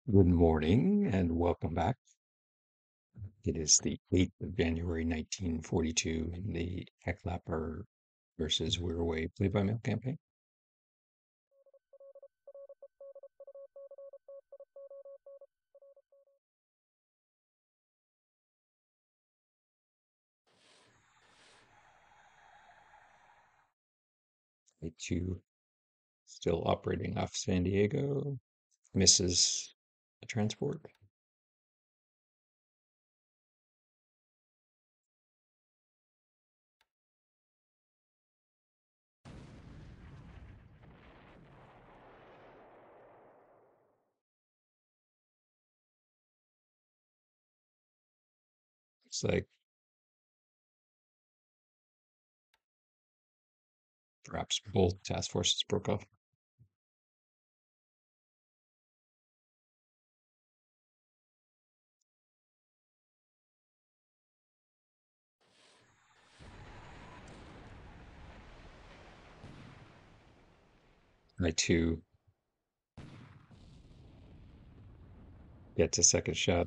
Good morning and welcome back. It is the 8th of January, 1942, in the Heclapar versus Wirraway play-by-mail campaign. A2 still operating off San Diego, misses a transport. Looks like perhaps both task forces broke off. I2 gets a second shot.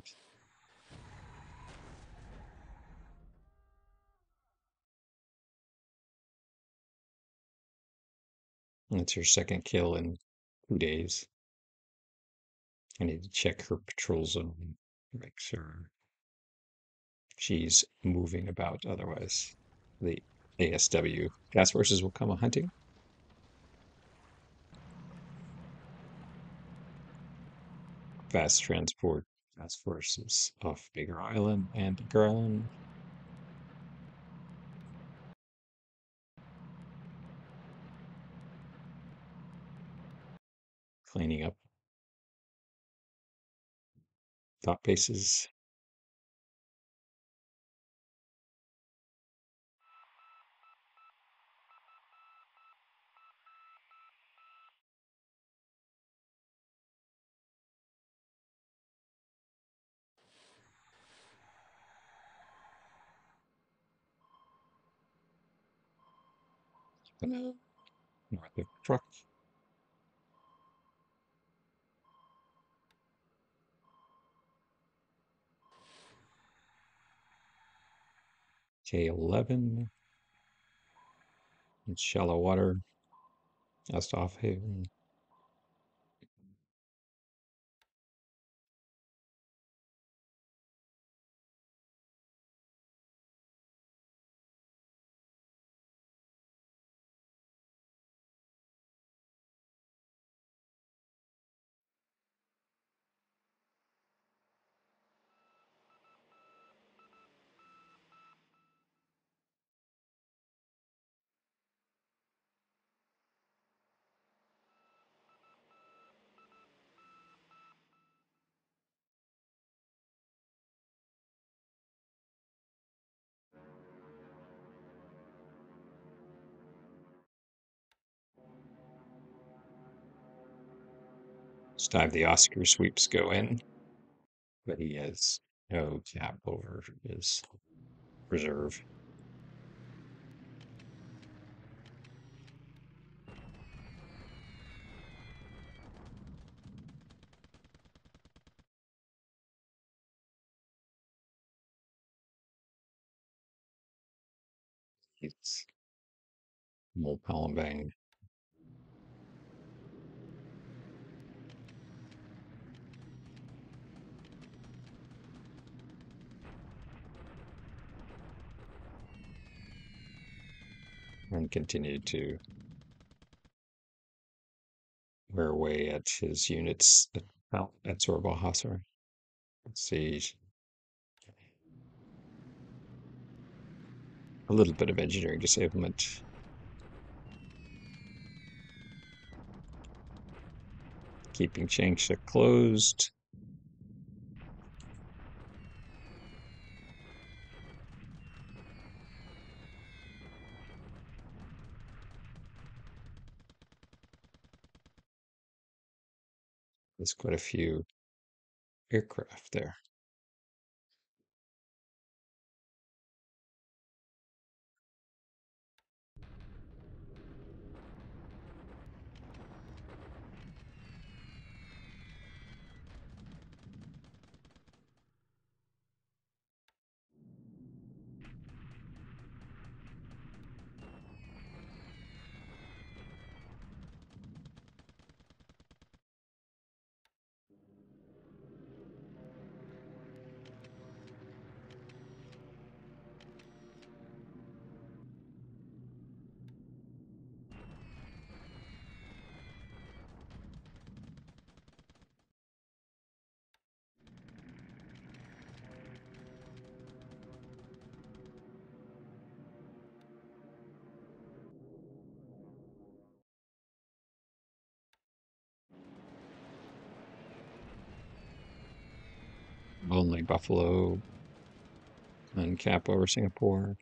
That's her second kill in 2 days. I need to check her patrol zone, make sure she's moving about. Otherwise, the ASW task forces will come a hunting. Fast transport task forces off Bigger Island and Bigger Island. Cleaning up top bases. North of truck. K11 in shallow water. Just off Haven. It's time the Oscar sweeps go in, but he has no cap over his reserve. It's Mulpalambang. And continued to wear away at his units at Zorbahasar. Let's see. A little bit of engineering disablement. Keeping Changsha closed. There's quite a few aircraft there. lonely buffalo uncap over Singapore.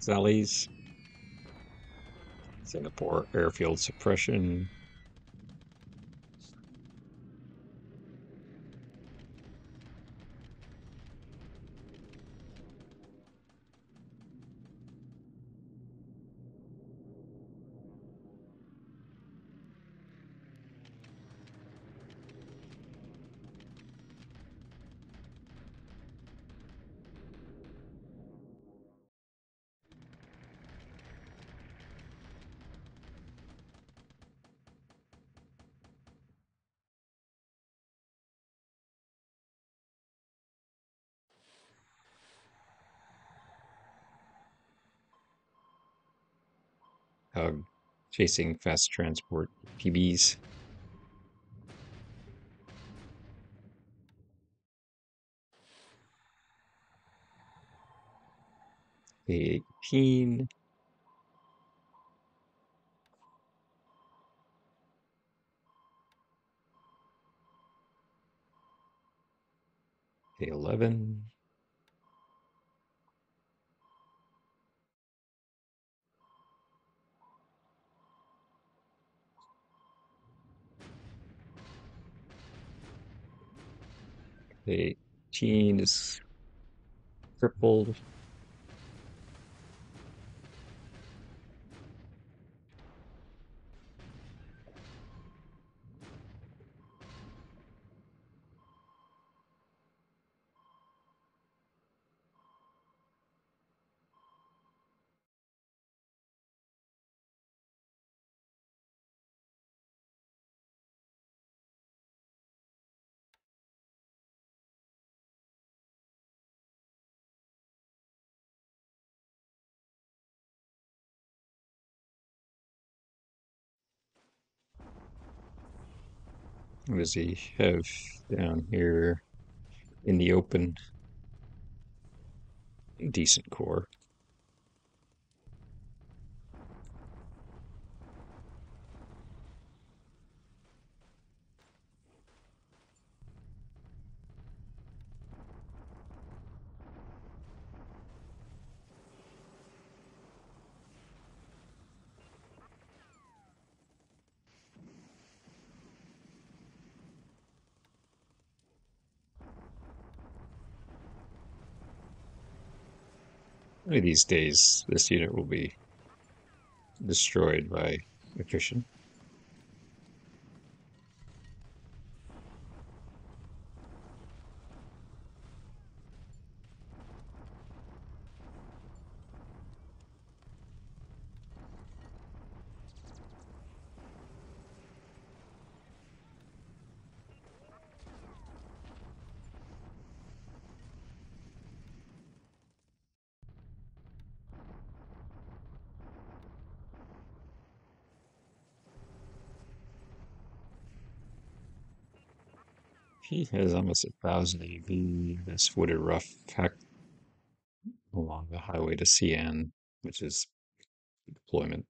Sally's Singapore airfield suppression. Chasing fast transport PBs. A18. A11. A18 is crippled. What does he have down here in the open? Decent core. One of these days, this unit will be destroyed by attrition. He has almost 1,000 AV. This wooded rough pack along the highway to Xi'an, which is deployment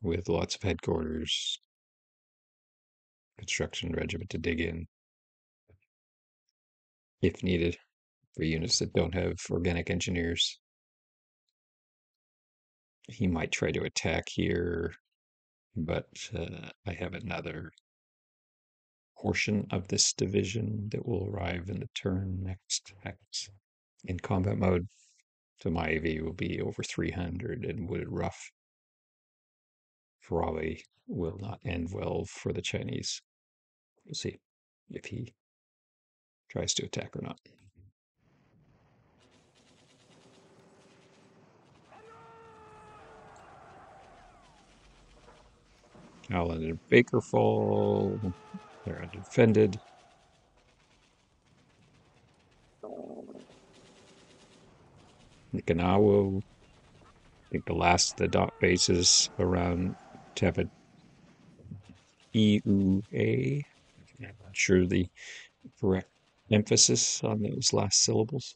with lots of headquarters, construction regiment to dig in if needed for units that don't have organic engineers. He might try to attack here, but I have another portion of this division that will arrive in the turn next hex in combat mode. So my AV will be over 300 and wooded rough probably will not end well for the Chinese. We'll see if he tries to attack or not. Allen and Baker fall. They're undefended. Nikanawa, I think the last of the dot bases around Tepid EUA. I'm not sure the correct emphasis on those last syllables.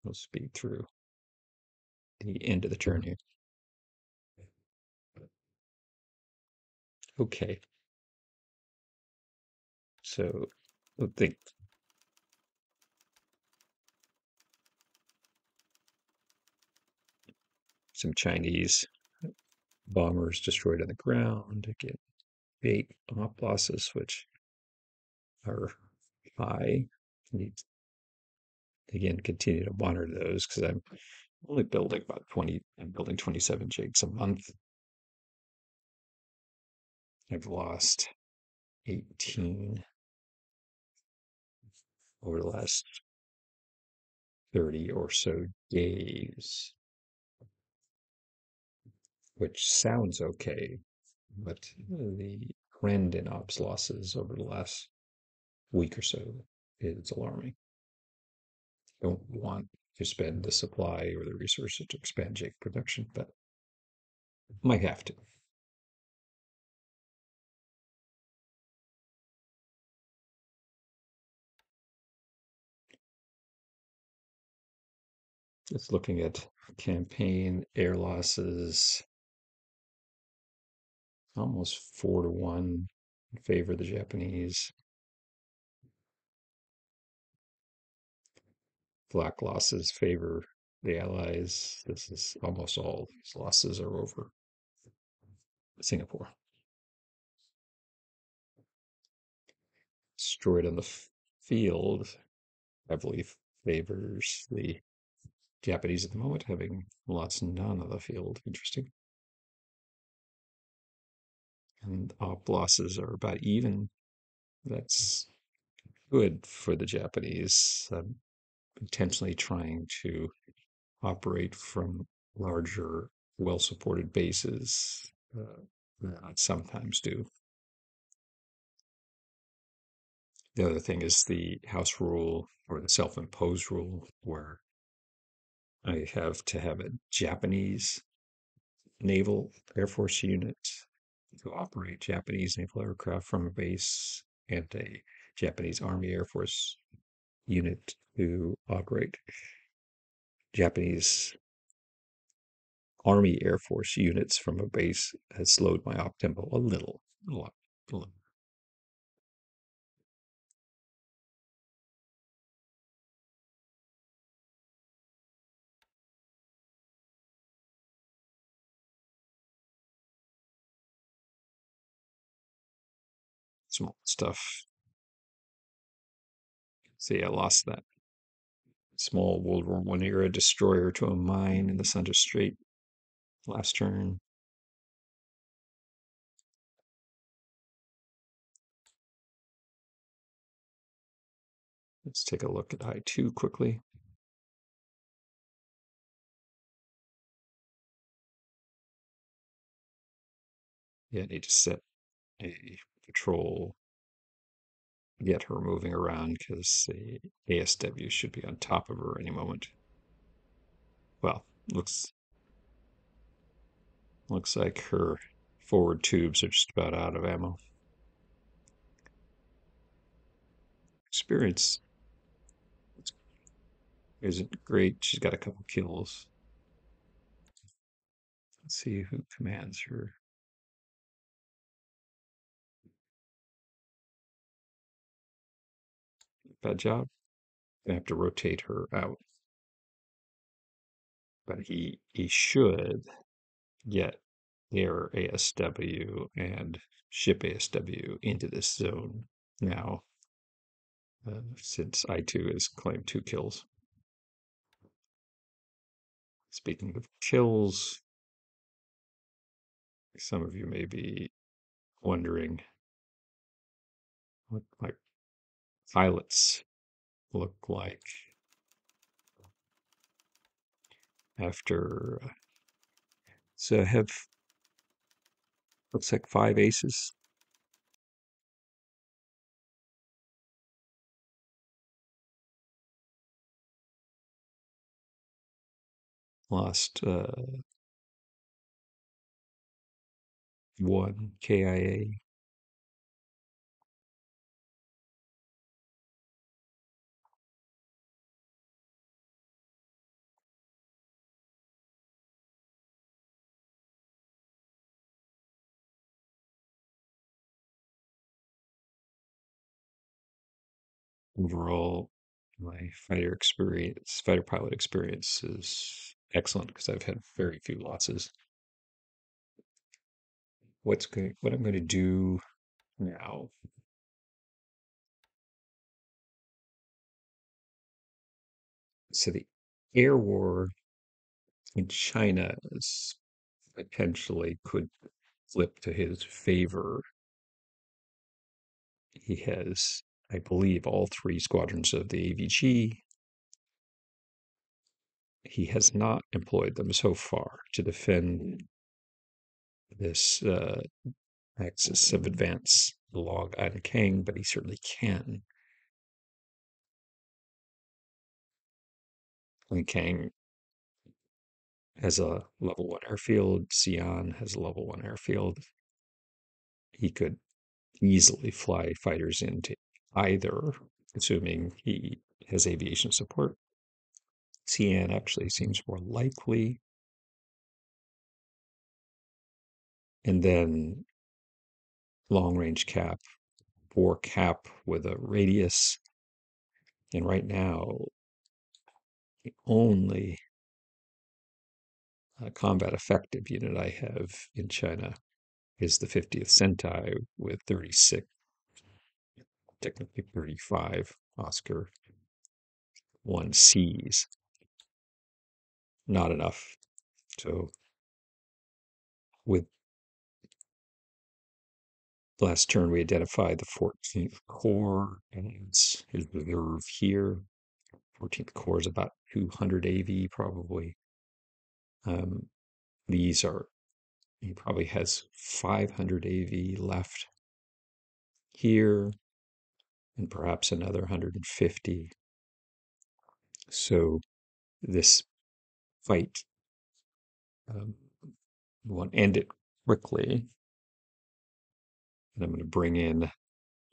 We'll speed through the end of the turn here. Okay. So I think some Chinese bombers destroyed on the ground. Again, 8 op losses, which are high. Need to, again, continue to monitor those because I'm only building about 20. I'm building 27 jigs a month. I've lost 18 over the last 30 or so days, which sounds okay, but the trend in ops losses over the last week or so is alarming. Don't want to spend the supply or the resources to expand jig production, but might have to. Just looking at campaign air losses, almost 4-1 in favor of the Japanese. Flak losses favor the Allies. This is almost all these losses are over Singapore. Destroyed on the field heavily favors the Japanese at the moment, having lost none on the field. Interesting. And op losses are about even. That's good for the Japanese. Intentionally trying to operate from larger, well-supported bases. That sometimes do. The other thing is the house rule or the self-imposed rule where I have to have a Japanese naval Air Force unit to operate Japanese naval aircraft from a base and a Japanese Army Air Force unit to operate Japanese Army Air Force units from a base has slowed my op tempo a little, a lot, a little. Small stuff. See, I lost that small World War One era destroyer to a mine in the center Strait last turn. Let's take a look at I2 quickly. Yeah, I need to set a patrol get her moving around because the ASW should be on top of her any moment. Well, looks like her forward tubes are just about out of ammo. Experience isn't great. She's got a couple kills. Let's see who commands her. Bad job. Gonna have to rotate her out. But he should get their ASW and ship ASW into this zone now, since I2 has claimed 2 kills. Speaking of kills, some of you may be wondering what my pilots look like after. So I have, looks like 5 aces. Lost 1 KIA. Overall, my fighter pilot experience is excellent because I've had very few losses. What I'm going to do now. So the air war in China is potentially could flip to his favor. He has, I believe, all 3 squadrons of the AVG. He has not employed them so far to defend this axis of advance along Ankang, but he certainly can. Ankang has a level 1 airfield. Xi'an has a level 1 airfield. He could easily fly fighters into either, assuming he has aviation support. Xi'an actually seems more likely. And then long range cap or cap with a radius. And right now, the only combat effective unit I have in China is the 50th Sentai with 36, technically 35 Oscar 1Cs. Not enough. So with last turn, we identified the 14th Corps and his reserve here. 14th Corps is about 200 AV probably. Um, these are, he probably has 500 AV left here and perhaps another 150. So this fight, we want to end it quickly. And I'm going to bring in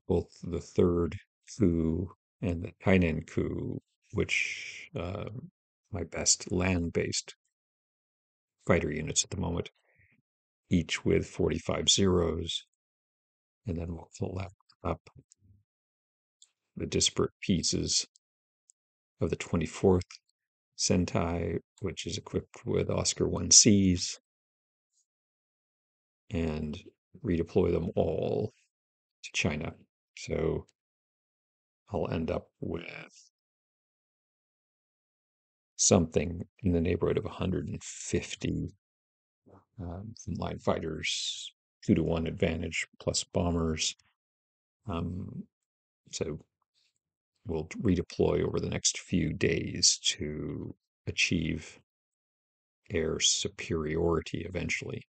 both the third coup and the Tainan coup, which my best land-based fighter units at the moment, each with 45 zeros. And then we'll collect up the disparate pieces of the 24th Sentai, which is equipped with Oscar 1Cs, and redeploy them all to China. So I'll end up with something in the neighborhood of 150 line fighters, 2-to-1 advantage plus bombers. So we'll redeploy over the next few days to achieve air superiority eventually,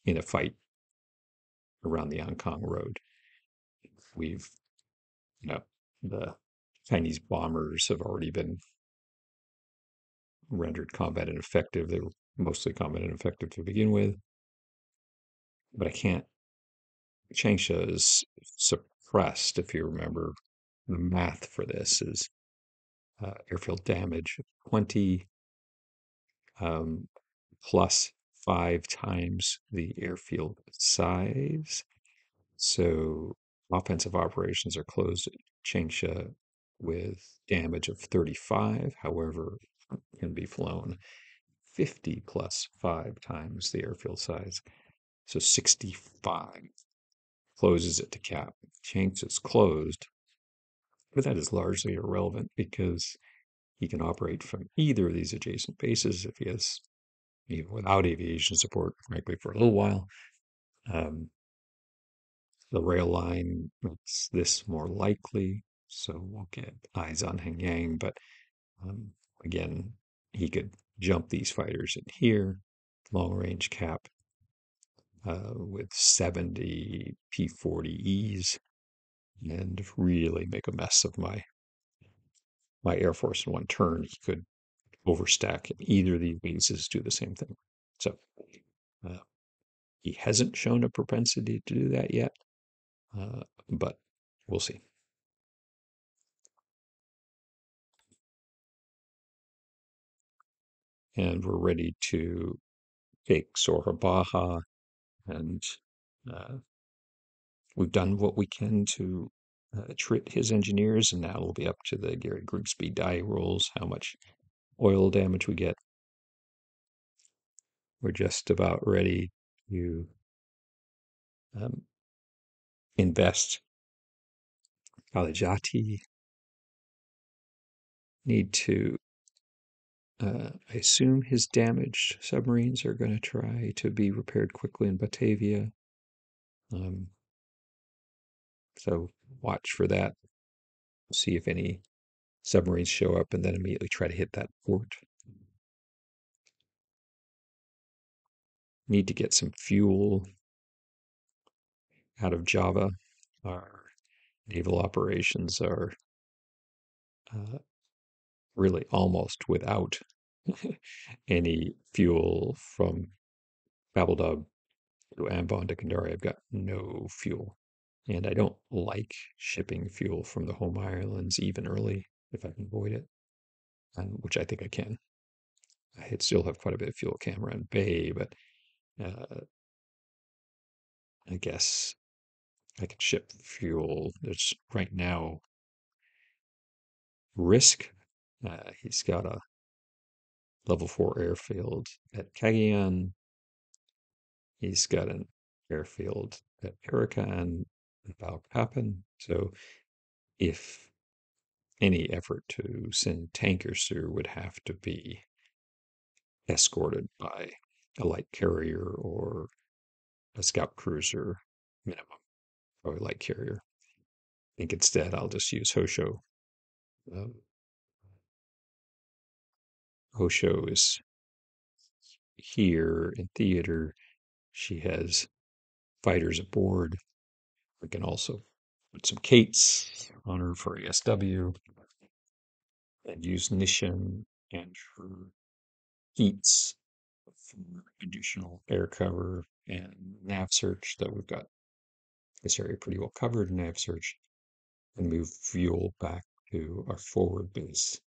in a fight around the Ankang Road. we've, you know, the Chinese bombers have already been rendered combat ineffective. They were mostly combat ineffective to begin with, but I can't. Changsha is suppressed, if you remember. The math for this is airfield damage 20 um, plus 5 times the airfield size. So offensive operations are closed at Changsha with damage of 35. However, can be flown 50 plus 5 times the airfield size. So 65 closes it to cap. Changsha is closed, but that is largely irrelevant because he can operate from either of these adjacent bases if he has, even without aviation support, frankly, for a little while. Um, the rail line makes this more likely, so we'll get eyes on Hengyang. But um, again, he could jump these fighters in here, long range cap with 70 P-40Es, and really make a mess of my Air Force in one turn. He could overstack, and either of these bases do the same thing. So uh, he hasn't shown a propensity to do that yet, but we'll see. And we're ready to take Sorhabaha, and uh, we've done what we can to trit his engineers, and now it'll be up to the Gary Grigsby die rules how much oil damage we get. We're just about ready to um, invest. Kalijati need to, I assume his damaged submarines are going to try to be repaired quickly in Batavia. Um, so watch for that. See if any submarines show up and then immediately try to hit that port. Need to get some fuel out of Java. Our naval operations are uh, really almost without any fuel from Babeldag to Ambon to Kandari. I've got no fuel. And I don't like shipping fuel from the home islands even early if I can avoid it, which I think I can. I still have quite a bit of fuel at Cameron Bay, but uh, I guess I could ship fuel. There's right now risk. He's got a level 4 airfield at Cagayan. He's got an airfield at Parakan and Balikpapan. So if any effort to send tankers through would have to be escorted by a light carrier or a scout cruiser minimum, or a light carrier. I think instead I'll just use Hosho. Um, Hosho is here in theater. She has fighters aboard. We can also put some Kates on her for ASW and use Nishan and her Heats for additional air cover and nav search, that we've got this area pretty well covered in nav search, and move fuel back to our forward base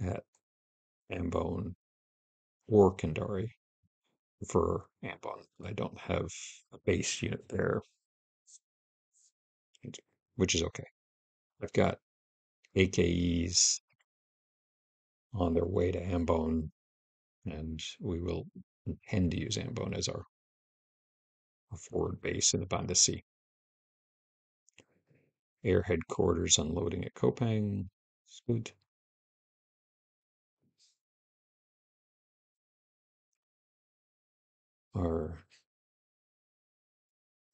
at Ambon or Kandari for Ambon. I don't have a base unit there, which is okay. I've got AKEs on their way to Ambon, and we will intend to use Ambon as our forward base in the Banda Sea. Air headquarters unloading at Kopang. It's good. Our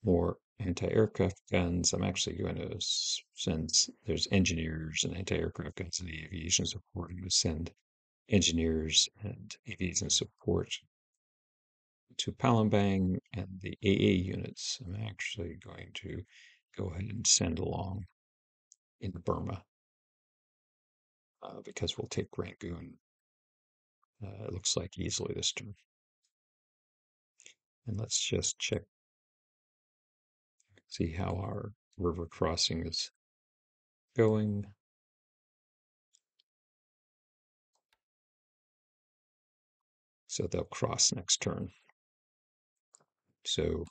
more anti-aircraft guns. I'm actually going to, since there's engineers and anti-aircraft guns in the aviation support, I'm going to send engineers and aviation support to Palembang, and the AA units. I'm actually going to go ahead and send along in Burma because we'll take Rangoon. It looks like easily this turn. And let's just check, see how our river crossing is going. So they'll cross next turn. So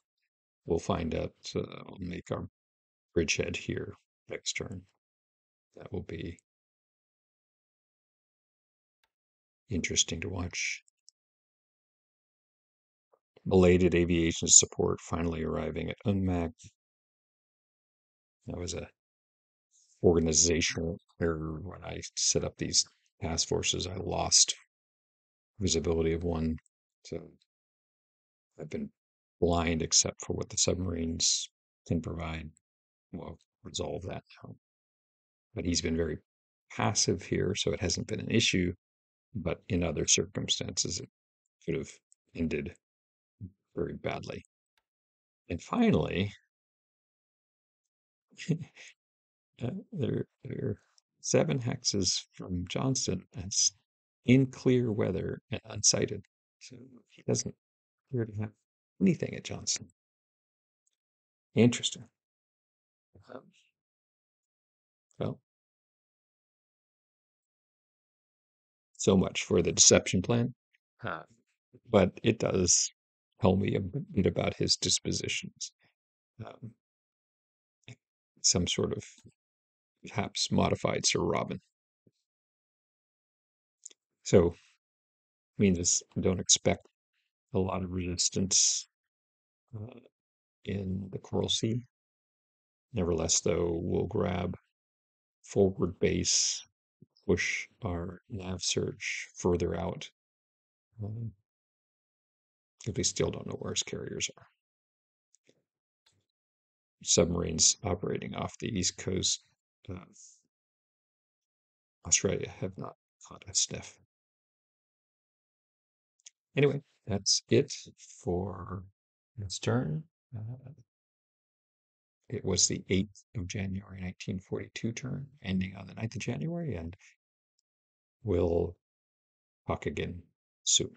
we'll find out, we'll make our bridgehead here next turn. That will be interesting to watch. Belated aviation support finally arriving at UNMAC. That was a organizational error when I set up these task forces. I lost visibility of one, so I've been blind except for what the submarines can provide. We'll resolve that now. But he's been very passive here, so it hasn't been an issue. But in other circumstances, it could have ended very badly. And finally, they're 7 hexes from Johnston and in clear weather and unsighted. So he doesn't appear to have anything at Johnston. Interesting. Um, well, so much for the deception plan. Uh, but it does tell me a bit about his dispositions. Um, some sort of perhaps modified Sir Robin. So means don't expect a lot of resistance uh, in the Coral Sea. Nevertheless, though, we'll grab forward base, push our nav search further out, um, if we still don't know where his carriers are. Submarines operating off the east coast of Australia have not caught a sniff. Anyway, that's it for this turn. It was the 8th of January, 1942 turn, ending on the 9th of January, and we'll talk again soon.